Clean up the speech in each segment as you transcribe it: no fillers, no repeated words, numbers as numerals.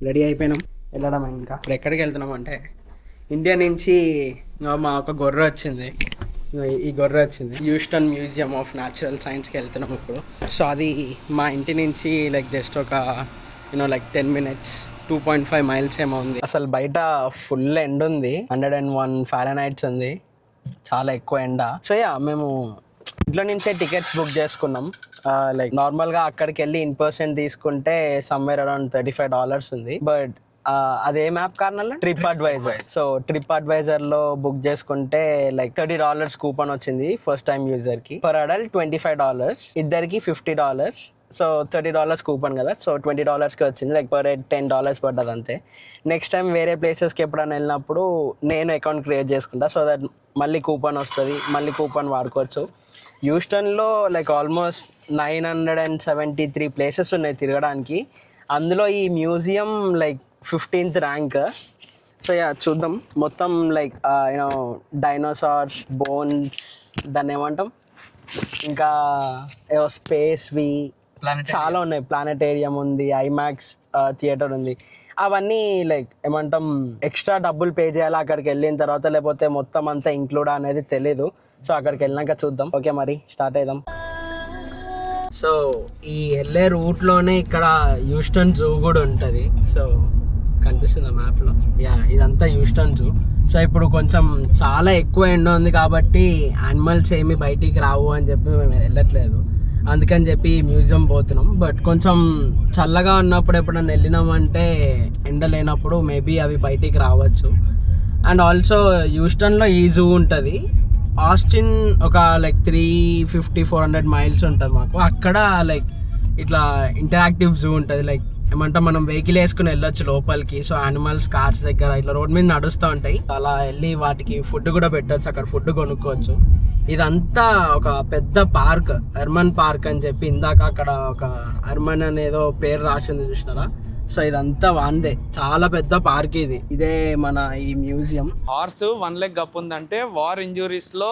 Ready అయిపోయినాం, వెళ్ళడం. ఇంకా ఇప్పుడు ఎక్కడికి వెళ్తున్నాం అంటే ఇండియా నుంచి మా ఒక గొర్రె వచ్చింది. ఈ గొర్రె వచ్చింది హ్యూస్టన్ మ్యూజియం ఆఫ్ న్యాచురల్ సైన్స్కి వెళ్తున్నాం ఇప్పుడు. సో అది మా ఇంటి నుంచి లైక్ జస్ట్ ఒక లైక్ 10 minutes 2.5 miles ఏమో ఉంది. అసలు బయట ఫుల్ ఎండ ఉంది, 101 Fahrenheit ఉంది, చాలా ఎక్కువ ఎండ. సో మేము ఇంట్లో నుంచే టికెట్స్ బుక్ చేసుకున్నాం. లైక్ నార్మల్గా అక్కడికి వెళ్ళి ఇన్ పర్సన్ తీసుకుంటే సమ్వేర్ అరౌండ్ $35 ఉంది. బట్ అదే మ్యాప్ కారణంలో TripAdvisor. So TripAdvisor లో బుక్ చేసుకుంటే లైక్ $30 కూపన్ వచ్చింది ఫస్ట్ టైం యూజర్ కి. పర్ అడల్ట్ $25, ఇద్దరికి $50. సో $30 కూపన్ కదా, సో $20కి వచ్చింది. లైక్ పర్ హెడ్ $10 పడ్డది అంతే. నెక్స్ట్ టైం వేరే ప్లేసెస్కి ఎప్పుడైనా వెళ్ళినప్పుడు నేను అకౌంట్ క్రియేట్ చేసుకుంటా, సో దట్ మళ్ళీ కూపన్ వస్తుంది, మళ్ళీ కూపన్ వాడుకోవచ్చు. హ్యూస్టన్లో లైక్ ఆల్మోస్ట్ 973 ప్లేసెస్ ఉన్నాయి తిరగడానికి. అందులో ఈ museum like 15th rank. So చూద్దాం. మొత్తం లైక్ డైనోసార్స్ బోన్స్, దాన్ని ఏమంటాం, ఇంకా స్పేస్వి చాలా ఉన్నాయి. ప్లానెటేరియం ఉంది, ఐమాక్స్ థియేటర్ ఉంది. అవన్నీ లైక్ ఏమంటాం ఎక్స్ట్రా డబ్బులు పే చేయాలి అక్కడికి వెళ్ళిన తర్వాత, లేకపోతే మొత్తం అంతా ఇంక్లూడ్ అనేది తెలీదు. సో అక్కడికి వెళ్ళినాక చూద్దాం. ఓకే, మరి స్టార్ట్ అయిదాం. సో ఈ వెళ్ళే రూట్లోనే ఇక్కడ హ్యూస్టన్ జూ కూడా ఉంటుంది. సో కనిపిస్తుంది మ్యాప్లో. ఇదంతా హ్యూస్టన్ జూ. సో ఇప్పుడు కొంచెం చాలా ఎక్కువ ఎండ ఉంది కాబట్టి యానిమల్స్ ఏమి బయటికి రావు అని చెప్పి మేము వెళ్ళట్లేదు. అందుకని చెప్పి మ్యూజియం పోతున్నాం. బట్ కొంచెం చల్లగా ఉన్నప్పుడు ఎప్పుడైనా వెళ్ళినామంటే ఎండ లేనప్పుడు మేబీ అవి బయటికి రావచ్చు. అండ్ ఆల్సో హ్యూస్టన్లో ఈ జూ ఉంటుంది. ఆస్టిన్ ఒక లైక్ 350-400 miles ఉంటుంది మాకు. అక్కడ లైక్ ఇట్లా ఇంటరాక్టివ్ జూ ఉంటుంది. లైక్ ఏమంటే మనం వెహికల్ వేసుకుని వెళ్ళొచ్చు లోపలికి. సో యానిమల్స్ కార్స్ దగ్గర ఇట్లా రోడ్ మీద నడుస్తూ ఉంటాయి. అలా వెళ్ళి వాటికి ఫుడ్ కూడా పెట్టవచ్చు, అక్కడ ఫుడ్ కొనుక్కోవచ్చు. ఇదంతా ఒక పెద్ద పార్క్, హెర్మన్ పార్క్ అని చెప్పి. ఇందాక అక్కడ ఒక హెర్మన్ అనేదో పేరు రాసింది చూసినారా? సో ఇదంతా వాందే, చాలా పెద్ద పార్క్ ఇది. ఇదే మన ఈ మ్యూజియం. హార్స్ 1 leg అప్ ఉందంటే వార్ ఇంజురీస్ లో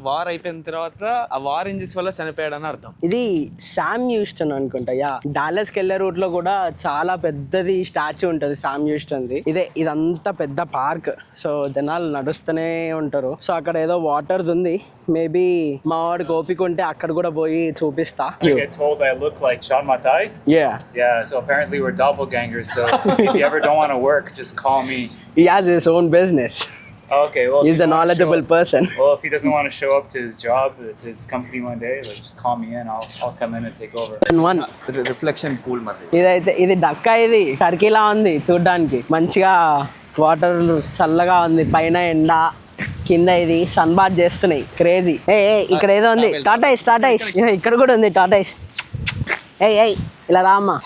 వార్ అయిపోయిన తర్వాత ఆ వార్ ఇంజరీస్ వల్ల చనిపోయాడని అర్థం. ఇది శామ్ హ్యూస్టన్ అనుకుంటా. డాలస్ కి వెళ్ళే రూట్ లో కూడా చాలా పెద్దది స్టాచ్యూ ఉంటుంది శామ్ హ్యూస్టన్ ది. ఇదంతా పెద్ద పార్క్. సో జనాలు నడుస్తూనే ఉంటారు. సో అక్కడ ఏదో వాటర్ ఉంది. మేబీ మా వాడికి ఓపిక ఉంటే అక్కడ కూడా పోయి చూపిస్తా. I get told I look like Sean Matai. Yeah, so apparently we're doppelgangers. So if you ever don't want to work, just call me. He has his own business. Okay, well, he's a knowledgeable person. Well, if he doesn't want to show up to his job, to his company one day, like, just call me in. I'll come in and take over. One reflection pool మరి. ఇది డక్కా. ఇది టర్కీలా ఉంది చూడ్డానికి. మంచిగా water చల్లగా ఉంది, పైన ఎండ, కింద ఇది సన్ బాత్ చేస్తున్నాయి. క్రేజీ. ఇక్కడ ఏదో ఉంది, టాటాయిస్. ఇక్కడ కూడా ఉంది టాటాయిస్. ఇలా రామ్మా.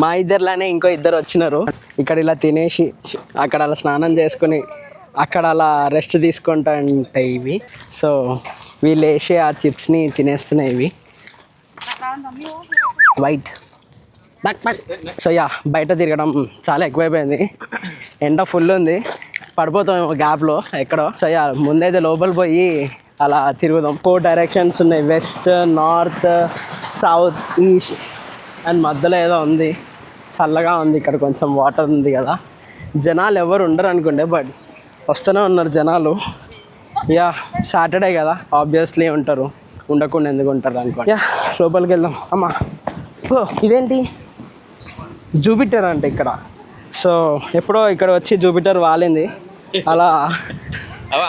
మా ఇద్దరులానే ఇంకో ఇద్దరు వచ్చినారు. ఇక్కడ ఇలా తినేసి అక్కడ అలా స్నానం చేసుకుని అక్కడ అలా రెస్ట్ తీసుకుంటా ఉంటాయి ఇవి. సో వీళ్ళు వేసి ఆ చిప్స్ని తినేస్తున్నాయి ఇవి. వైట్. సో బయట తిరగడం చాలా ఎక్కువైపోయింది. ఎండ ఫుల్ ఉంది, పడిపోతాం గ్యాప్లో ఎక్కడో. సో ముందైతే లోపల పోయి అలా తిరుగుదాం. 4 directions ఉన్నాయి, west, north, south, east and మధ్యలో ఏదో ఉంది. చల్లగా ఉంది ఇక్కడ, కొంచెం వాటర్ ఉంది కదా. జనాలు ఎవరు ఉండరు అనుకుంటే, బట్ వస్తూనే ఉన్నారు జనాలు. సాటర్డే కదా, ఆబ్వియస్లీ ఉంటారు, ఉండకుండా ఎందుకు ఉంటారు అనుకోండి. లోపలికి వెళ్దాం. అమ్మా ఇదేంటి జూపిటర్ అంటే ఇక్కడ. సో ఎప్పుడో ఇక్కడ వచ్చి జూపిటర్ వాలింది అలా.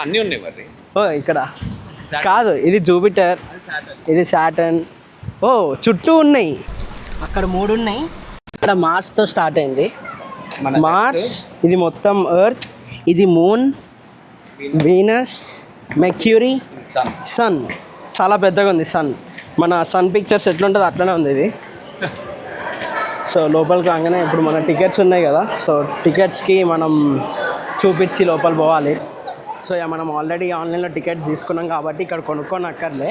అన్నీ ఉన్నాయి మరి. ఇక్కడ కాదు, ఇది జూపిటర్, ఇది సాటర్న్. చుట్టూ ఉన్నాయి, అక్కడ 3 ఉన్నాయి. ఇక్కడ మార్స్తో స్టార్ట్ అయింది. మార్స్, ఇది మొత్తం ఎర్త్, ఇది మూన్, వీనస్, మెర్క్యూరీ, సన్. చాలా పెద్దగా ఉంది సన్. మన సన్ పిక్చర్స్ ఎట్లుంటుందో అట్లనే ఉంది ఇది. సో లోపలికి రాగానే ఇప్పుడు మన టికెట్స్ ఉన్నాయి కదా, సో టికెట్స్కి మనం చూపించి లోపల పోవాలి. సో మనం ఆల్రెడీ ఆన్లైన్లో టికెట్ తీసుకున్నాం కాబట్టి ఇక్కడ కొనుక్కోనక్కర్లే.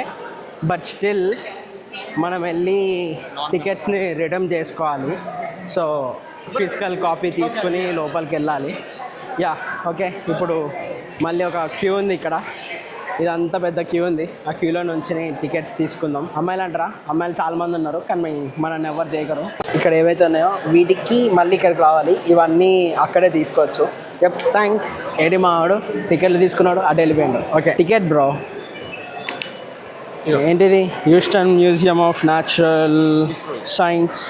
బట్ స్టిల్ మనం వెళ్ళి టికెట్స్ని రిటర్న్ చేసుకోవాలి. సో ఫిజికల్ కాపీ తీసుకుని లోపలికి వెళ్ళాలి. ఓకే, ఇప్పుడు మళ్ళీ ఒక క్యూ ఉంది ఇక్కడ. ఇదంతా పెద్ద క్యూ ఉంది. ఆ క్యూలో నుంచి టికెట్స్ తీసుకుందాం. అమ్మాయిలు అంటారా, అమ్మాయిలు చాలా మంది ఉన్నారు కానీ మనల్ని ఎవరు చేయగలరు. ఇక్కడ ఏవైతే ఉన్నాయో వీటికి మళ్ళీ ఇక్కడికి రావాలి. ఇవన్నీ అక్కడే తీసుకోవచ్చు. థ్యాంక్స్. ఏడి మావాడు టికెట్లు తీసుకున్నాడు, అటు వెళ్ళిపోయాడు. Okay ticket bro. ఏంటిది? Houston museum of natural science.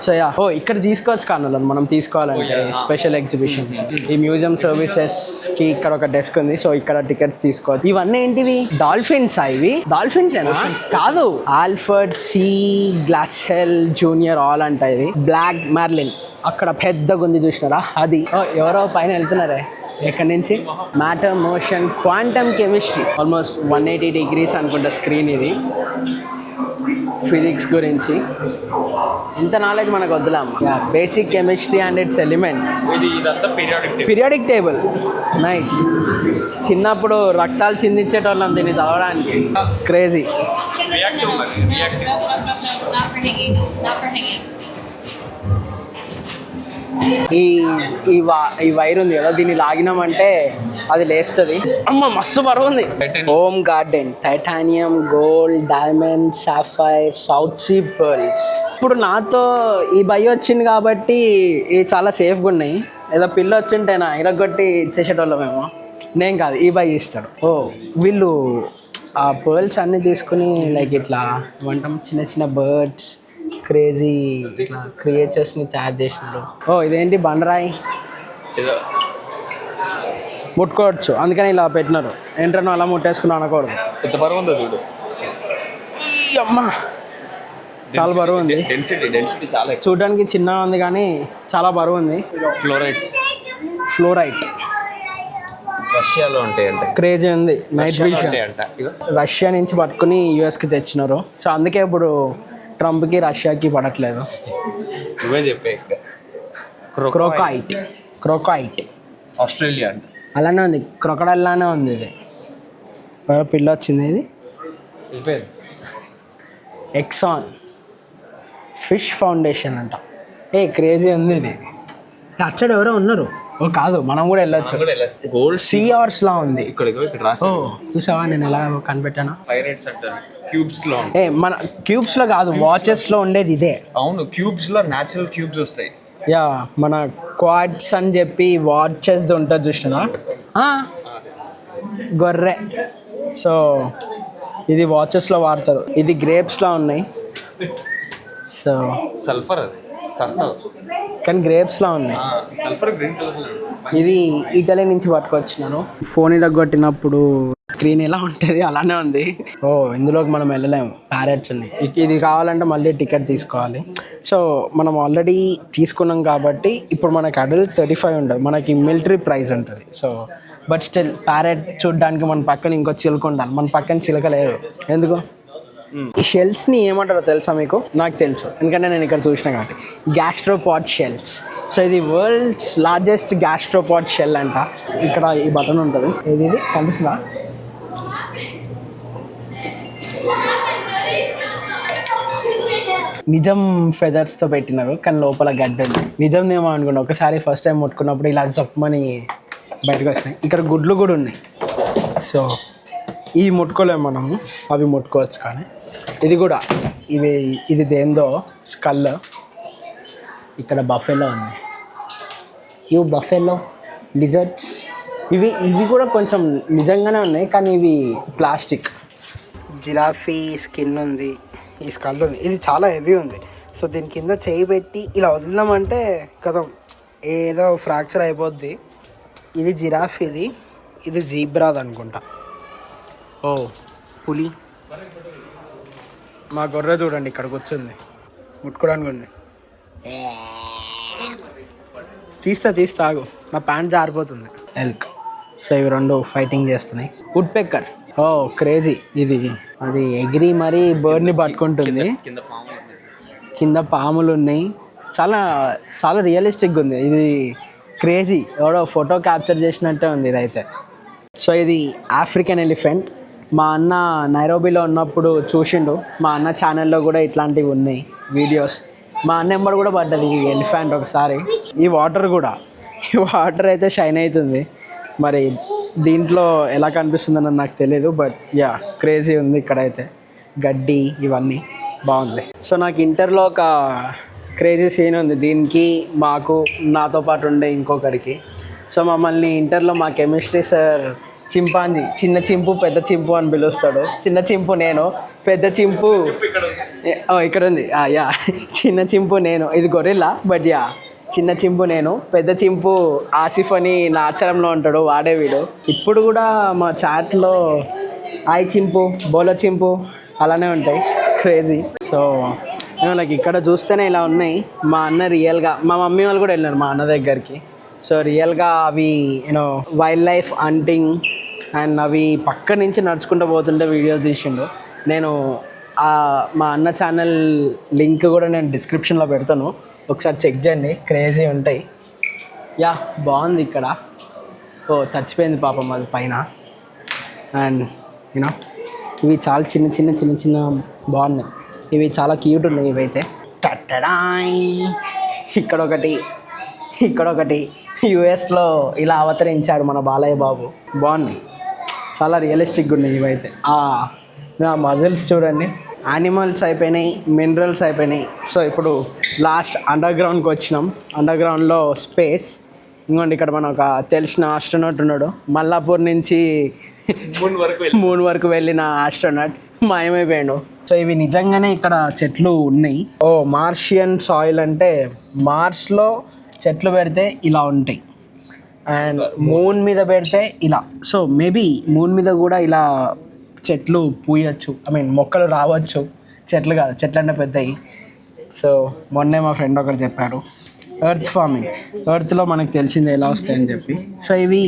So yeah, ఇక్కడ తీసుకోవచ్చు కానులను మనం తీసుకోవాలంటే స్పెషల్ ఎగ్జిబిషన్. ఈ మ్యూజియం సర్వీసెస్కి ఇక్కడ ఒక డెస్క్ ఉంది. సో ఇక్కడ టికెట్స్ తీసుకోవచ్చు. ఇవన్నీ ఏంటివి? డాల్ఫిన్స్. ఇవి డాల్ఫిన్స్ ఏనా? కాదు, ఆల్ఫర్డ్ సీ గ్లాసెల్ జూనియర్ ఆల్ అంట. ఇది బ్లాక్ మార్లిన్. అక్కడ పెద్దగా ఉంది చూసినారా, అది. ఎవరో పైన వెళ్తున్నారే ఎక్కడి నుంచి. Matter, motion, quantum chemistry. Almost 180 degrees అనుకుంటా స్క్రీన్. ఇది ఫిజిక్స్ గురించి. ఇంత నాలెడ్జ్ మనకు వద్దులేమ్మా. Basic chemistry and its elements. Periodic table. Nice. చిన్నప్పుడు రక్తాలు చిందించేటోళ్ళం దీన్ని చదవడానికి. క్రేజీ. ఈ వైర్ ఉంది కదా, దీన్ని లాగినామంటే అది లేస్తుంది. అమ్మ మస్తు బరువు ఉంది. Home garden, titanium, gold, diamond, sapphire, south sea pearls. ఇప్పుడు నాతో ఈ బై వచ్చింది కాబట్టి ఇవి చాలా సేఫ్గా ఉన్నాయి. ఏదో పిల్ల వచ్చింటేనా ఇరగొట్టి ఇచ్చేసేటోళ్ళమేమో. నేను కాదు, ఈ బై ఇస్తాడు. వీళ్ళు ఆ పర్ల్స్ అన్నీ తీసుకుని లైక్ ఇట్లా వంటం చిన్న చిన్న బర్డ్స్, క్రేజీ ఇట్లా క్రియేచర్స్ని తయారు చేసినారు. ఇదేంటి? బండరాయి. ముట్టుకోవచ్చు, అందుకని ఇలా పెట్టినారు. ఏంటనో అలా ముట్టేసుకుని అనకూడదు. ఎంత బరువు ఉందో చూడు. అమ్మా చాలా బరువు ఉంది. డెన్సిటీ చాలా. చూడడానికి చిన్నగా ఉంది కానీ చాలా బరువు ఉంది. ఫ్లోరైట్ రష్యాలో ఉంటాయంట. క్రేజీ ఉంది. నైట్ విజన్ రష్యా నుంచి పట్టుకుని యూఎస్కి తెచ్చినారు. సో అందుకే ఇప్పుడు ట్రంప్కి రష్యాకి పడట్లేదు. నువ్వే చెప్పే. క్రోకైట్ ఆస్ట్రేలియా అంట. అలానే ఉంది, క్రొకడైల్ లానే ఉంది. ఇది పిల్ల వచ్చింది. ఇది ఎక్సాన్ ఫిష్ ఫౌండేషన్ అంట. క్రేజీ ఉంది ఇది. అచ్చడు ఎవరో ఉన్నారు. కాదు, మనం కూడా వెళ్ళొచ్చు. గోల్డ్ సీ అవర్స్ లా ఉంది. ఇక్కడ చూసావా నేను ఎలా కనిపెట్టాను? పైరేట్స్ అంటారు. క్యూబ్స్ లో మన క్యూబ్స్ లో కాదు, వాచెస్ లో ఉండేది ఇదే. అవును, క్యూబ్స్ లో న్యాచురల్ క్యూబ్స్ వస్తాయి. యా, మన క్వాడ్స్ అని చెప్పి వాచెస్ ఉంటుంది చూసినా, గొర్రె. సో ఇది వాచెస్లో వాడతారు. ఇది గ్రేప్స్లో ఉన్నాయి. సో సల్ఫర్ అది సస్తా కానీ గ్రేప్స్లో ఉన్నాయి. Sulphur green colour. ఇది ఇటలీ నుంచి పట్టుకొచ్చినాను. ఫోన్ ఇరగొట్టినప్పుడు స్క్రీన్ ఎలా ఉంటుంది అలానే ఉంది. ఇందులోకి మనం వెళ్ళలేము. ప్యారెట్స్ ఉన్నాయి. ఇది కావాలంటే మళ్ళీ టికెట్ తీసుకోవాలి. సో మనం ఆల్రెడీ తీసుకున్నాం కాబట్టి ఇప్పుడు మనకి అడల్ట్ 35 ఉంటుంది. మనకి మిలిటరీ ప్రైస్ ఉంటుంది. సో బట్ స్టిల్ ప్యారెట్ చూడడానికి మన పక్కన ఇంకో చిలుక ఉండాలి. మన పక్కన చిలుక లేదు. ఎందుకు? ఈ షెల్స్ని ఏమంటారో తెలుసా మీకు? నాకు తెలుసు, ఎందుకంటే నేను ఇక్కడ చూసిన కాబట్టి. Gastropod shells. సో ఇది వరల్డ్స్ లార్జెస్ట్ గ్యాస్ట్రోపాడ్ షెల్ అంట. ఇక్కడ ఈ బటన్ ఉంటుంది. ఇది కనిపిస్తుందా? నిజం ఫెదర్స్తో పెట్టినారు కానీ లోపల గడ్డ ఉంది. నిజం ఏమో అనుకున్నా. ఒకసారి ఫస్ట్ టైం ముట్టుకున్నప్పుడు ఇలా జప్పమని బయటకు వచ్చినాయి. ఇక్కడ గుడ్లు కూడా ఉన్నాయి. సో ఇవి ముట్టుకోలేము మనము, అవి ముట్టుకోవచ్చు. కానీ ఇది కూడా ఇది దేందో స్కల్. ఇక్కడ బఫెలో ఉంది. ఇవి బఫెలో లిజర్డ్స్. ఇవి కూడా కొంచెం నిజంగానే ఉన్నాయి కానీ ఇవి ప్లాస్టిక్. జిరాఫీ స్కిన్ ఉంది, ఈ స్కల్ ఉంది. ఇది చాలా హెవీ ఉంది. సో దీని కింద చేయి పెట్టి ఇలా వదిలినామంటే కదా ఏదో ఫ్రాక్చర్ అయిపోద్ది. ఇది జిరాఫీది, ఇది జీబ్రాది అనుకుంటా. పులి. మా గొర్రె చూడండి ఇక్కడ కూర్చుంది, ముట్టుకోవడానికి ఉంది. తీస్తా ఆగు, నా ప్యాంట్ జారిపోతుంది. ఎల్క్. సో ఇవి రెండు ఫైటింగ్ చేస్తున్నాయి. వుడ్ పెక్కర్. క్రేజీ. ఇది అది ఎగిరి మరీ బర్డ్ని పట్టుకుంటుంది. కింద పాములు ఉన్నాయి. చాలా చాలా రియలిస్టిక్గా ఉంది. ఇది క్రేజీ. ఎవడో ఫోటో క్యాప్చర్ చేసినట్టే ఉంది ఇదైతే. సో ఇది ఆఫ్రికన్ ఎలిఫెంట్. మా అన్న నైరోబీలో ఉన్నప్పుడు చూసిండు. మా అన్న ఛానల్లో కూడా ఇట్లాంటివి ఉన్నాయి వీడియోస్. మా అన్న నెంబర్ కూడా పడ్డది ఈ ఎలిఫెంట్ ఒకసారి. ఈ వాటర్ అయితే షైన్ అవుతుంది. మరి దీంట్లో ఎలా కనిపిస్తుందని నాకు తెలియదు, బట్ యా క్రేజీ ఉంది ఇక్కడైతే. గడ్డి ఇవన్నీ బాగుంది. సో నాకు ఇంటర్లో ఒక క్రేజీ సీన్ ఉంది దీనికి, మాకు, నాతో పాటు ఉండే ఇంకొకరికి. సో మమ్మల్ని ఇంటర్లో మా కెమిస్ట్రీ సార్ చింపాంజీ, చిన్న చింపు పెద్ద చింపు అని పిలుస్తాడు. చిన్న చింపు నేను, పెద్ద చింపు ఇక్కడ ఉంది. యా చిన్న చింపు నేను, ఇది గొరిల్లా బట్ యా చిన్న చింపు నేను, పెద్ద చింపు ఆసిఫ్ అని నా ఆచారంలో ఉంటాడు, వాడే వీడు. ఇప్పుడు కూడా మా చాట్లో ఆయి చింపు, బోలో చింపు అలానే ఉంటాయి, క్రేజీ. సో నాకు ఇక్కడ చూస్తేనే ఇలా ఉన్నాయి. మా అన్న రియల్గా, మా మమ్మీ వాళ్ళు కూడా వెళ్ళినారు మా అన్న దగ్గరికి. సో రియల్గా అవి you know wild life hunting and అవి పక్క నుంచి నడుచుకుంటూ పోతుంటే వీడియోస్ తీసిండు. నేను మా అన్న ఛానల్ లింక్ కూడా నేను డిస్క్రిప్షన్లో పెడతాను, ఒకసారి చెక్ చేయండి, క్రేజీ ఉంటాయి. యా బాగుంది ఇక్కడ. ఓ చచ్చిపోయింది పాపం అది పైన. అండ్ యూనో ఇవి చాలా చిన్న బాగున్నాయి. ఇవి చాలా క్యూట్ ఉన్నాయి ఇవైతే. టట్టడాయ్ ఇక్కడొకటి యుఎస్లో ఇలా అవతరించాడు మన బాలయ్య బాబు. బాగున్నాయి, చాలా రియలిస్టిక్గా ఉన్నాయి ఇవైతే. మజిల్స్ చూడండి. యానిమల్స్ అయిపోయినాయి, మినరల్స్ అయిపోయినాయి. సో ఇప్పుడు లాస్ట్ అండర్ గ్రౌండ్కి వచ్చినాం. అండర్ గ్రౌండ్లో స్పేస్. ఇంకోండి ఇక్కడ మన ఒక తెలిసిన ఆస్ట్రోనాట్ ఉన్నాడు, మల్లాపూర్ నుంచి మూన్ వరకు వెళ్ళిన ఆస్ట్రోనాట్ మాయమైపోయాడు. సో ఇవి నిజంగానే ఇక్కడ చెట్లు ఉన్నాయి. మార్షియన్ సాయిల్ అంటే మార్స్లో చెట్లు పెడితే ఇలా ఉంటాయి, అండ్ మూన్ మీద పెడితే ఇలా. సో మేబీ మూన్ మీద కూడా ఇలా చెట్లు పూయచ్చు, మొక్కలు రావచ్చు. చెట్లు కాదు, చెట్లు అంటే పెద్దవి. సో మొన్నే మా ఫ్రెండ్ ఒకటి చెప్పాడు, ఎర్త్ ఫార్మింగ్, ఎర్త్లో మనకు తెలిసింది ఎలా వస్తాయని చెప్పి. సో ఇవి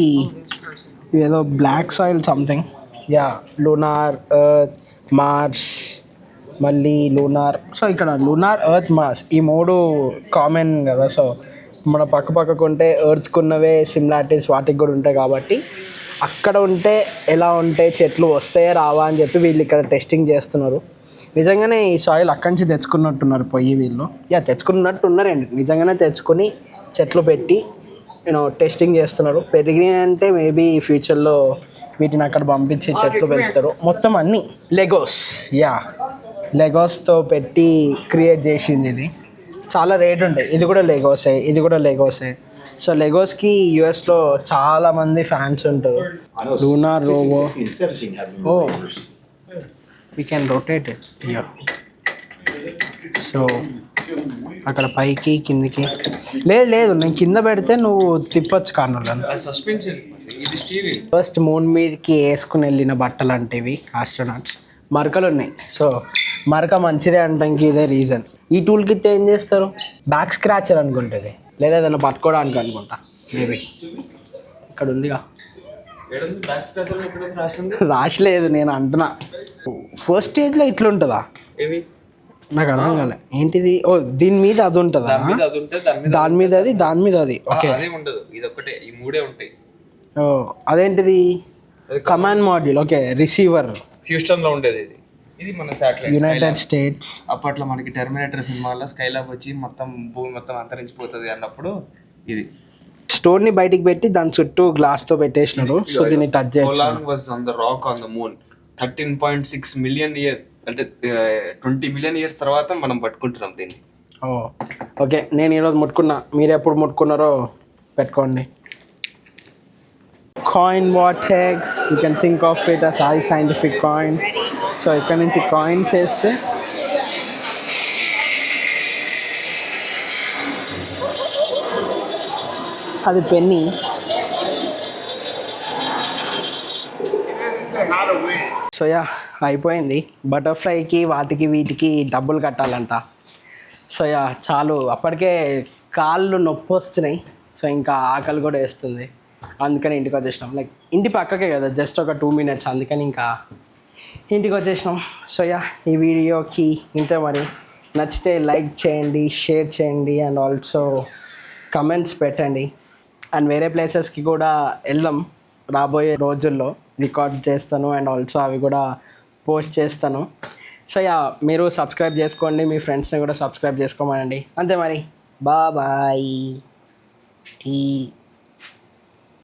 ఏదో black soil something. Yeah lunar, earth, mars, మళ్ళీ లూనార్. సో ఇక్కడ లూనార్, ఎర్త్, మార్స్ ఈ మూడు కామన్ కదా. సో మన పక్కకు ఉంటే ఎర్త్కు ఉన్నవే సిమిలారిటీస్ వాటికి కూడా ఉంటాయి. కాబట్టి అక్కడ ఉంటే ఎలా ఉంటే చెట్లు వస్తాయా రావా అని చెప్పి వీళ్ళు ఇక్కడ టెస్టింగ్ చేస్తున్నారు. నిజంగానే ఈ సాయిల్ అక్కడి నుంచి తెచ్చుకున్నట్టున్నారు పోయి వీళ్ళు. తెచ్చుకున్నట్టు ఉన్నారండి, నిజంగానే తెచ్చుకొని చెట్లు పెట్టి టెస్టింగ్ చేస్తున్నారు. పెరిగినాయి అంటే మేబీ ఫ్యూచర్లో వీటిని అక్కడ పంపించి చెట్లు పెంచుతారు. మొత్తం అన్నీ లెగోస్తో పెట్టి క్రియేట్ చేసింది ఇది. చాలా రేట్ ఉంటాయి. ఇది కూడా లెగోసే. సో లెగోస్కి యూఎస్లో చాలామంది ఫ్యాన్స్ ఉంటారు. Lunar robo, we can rotate it. So అక్కడ పైకి కిందికి లేదు నేను కింద పెడితే నువ్వు తిప్పొచ్చు కార్నర్లను. ఫస్ట్ మూన్ మీదకి వేసుకుని వెళ్ళిన బట్టలు అంటే ఇవి ఆస్ట్రోనాట్స్. మరకలు ఉన్నాయి. సో మరక మంచిదే అంటానికి ఇదే రీజన్. ఈ టూల్ కిట్ ఏం చేస్తారు, బ్యాక్ స్క్రాచర్ అనుకుంటుంది, లేదా ఏదైనా పట్టుకోవడానికి అనుకుంటా మేబీ. ఇక్కడ ఉందిగా, రాసలేదు నేను అంటున్నా. ఫస్ట్ స్టేజ్లో ఇట్లా ఉంటుందా, నాకు అర్థం కాలే. ఏంటిది? దీని మీద అది ఉంటుందా? దాని మీద అది ఓకే. అదేంటిది? Command module. Okay, receiver. Houston లో ఉండేది ఇది. ఇది మన శాటిలైట్, యునైటెడ్ స్టేట్స్. అప్పట్లో మనకి టెర్మినేటర్ సినిమాలో స్కైలాబ్ వచ్చి మొత్తం భూమి మొత్తం అంతరించిపోతుంది అన్నప్పుడు ఇది స్టోర్ ని బయటికి పెట్టి దాని చుట్టూ గ్లాస్ తో పెట్టేసినారు. సో దీన్ని టచ్ చేయొచ్చు. How long was on the rock on the moon? 13.6 million years, అంటే 20 million years తర్వాత మనం పట్టుకుంటున్నాం దీన్ని. ఓకే, నేను ఈరోజు ముట్టుకున్నా, మీరు ఎప్పుడు ముట్టుకున్నారో పెట్టుకోండి. Coin Vortex, you can think of it as high scientific coin. So ఇక్కడ నుంచి కాయిన్స్ వేస్తే అది పెన్నీ. సో అయిపోయింది. బటర్ఫ్లైకి వాటికి వీటికి డబ్బులు కట్టాలంట. సో చాలు, అప్పటికే కాళ్ళు నొప్పి వస్తున్నాయి. సో ఇంకా ఆకలి కూడా వేస్తుంది, అందుకని ఇంటికి వచ్చేసినాం. లైక్ ఇంటి పక్కకే కదా, జస్ట్ ఒక 2 minutes, అందుకని ఇంకా ఇంటికి వచ్చేసినాం. సో ఈ వీడియోకి ఇంతే. మరి నచ్చితే లైక్ చేయండి, షేర్ చేయండి, అండ్ ఆల్సో కమెంట్స్ పెట్టండి. అండ్ వేరే ప్లేసెస్కి కూడా వెళ్దాం రాబోయే రోజుల్లో, రికార్డ్ చేస్తాను అండ్ ఆల్సో అవి కూడా పోస్ట్ చేస్తాను. సో మీరు సబ్స్క్రైబ్ చేసుకోండి, మీ ఫ్రెండ్స్ని కూడా సబ్స్క్రైబ్ చేసుకోమనండి. అంతే మరి, బాయ్.